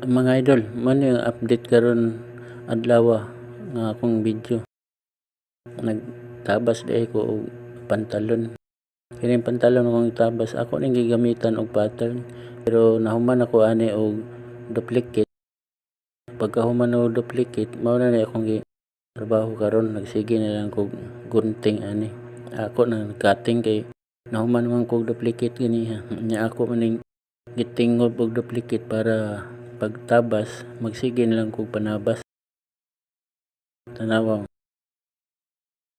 Mga idol, man yung update karon adlaw nga akong video. Nagtabas di ko og pantalon. Kining pantalon akong tabas ako ning gigamitan og pattern, pero nahuman ako ani og duplicate. Pagkahuman og duplicate, mao na ni akong trabaho karon. Nagsige na lang kog gunting ani. Ako nang cutting kay nahuman man kog duplicate ganiha. Nya ako maning gitingob og duplicate para pagtabas magsige na lang kog panabas. Tanawa,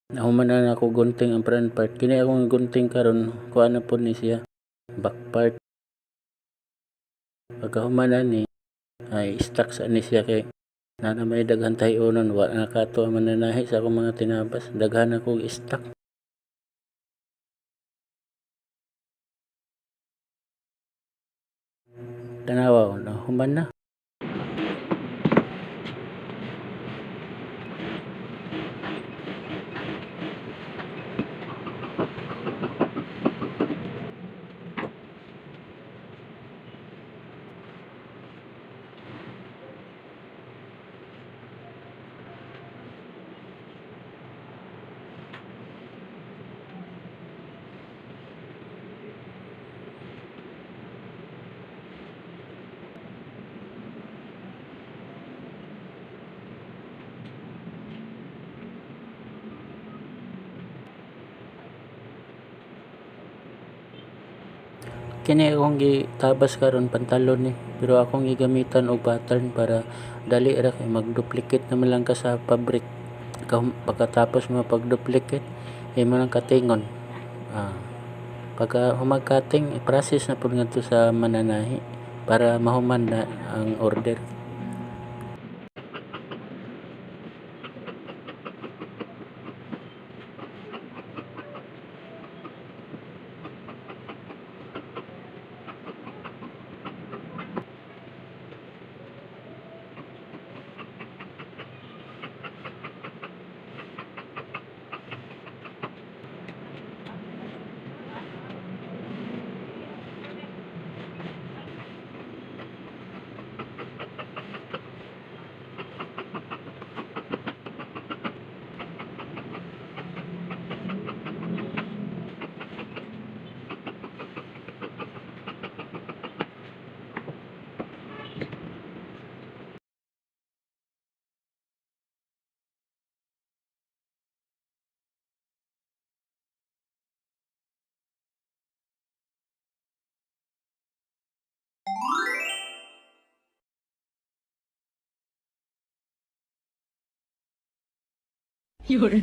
nahuman na ako gunting ang front part. Kini akong gunting karon kuha na pod ni siya back part. Pagkahuman na ni ay stuck sa ni siya kay na may daghan tayo-onon wa nakato ang mananahi sa akong mga tinabas. Daghan ako stuck. Tanawa, nahuman na. Kini akong gitabas karon pantalon ni, pero akong gigamitan og pattern para dali ra kay mag-duplicate naman lang ka sa fabric. Pagkatapos mo pag-duplicate, imo nang katingon. Pagka humag-cutting, process na pud ngadto sa mananahi para mahuman na ang order. Yun.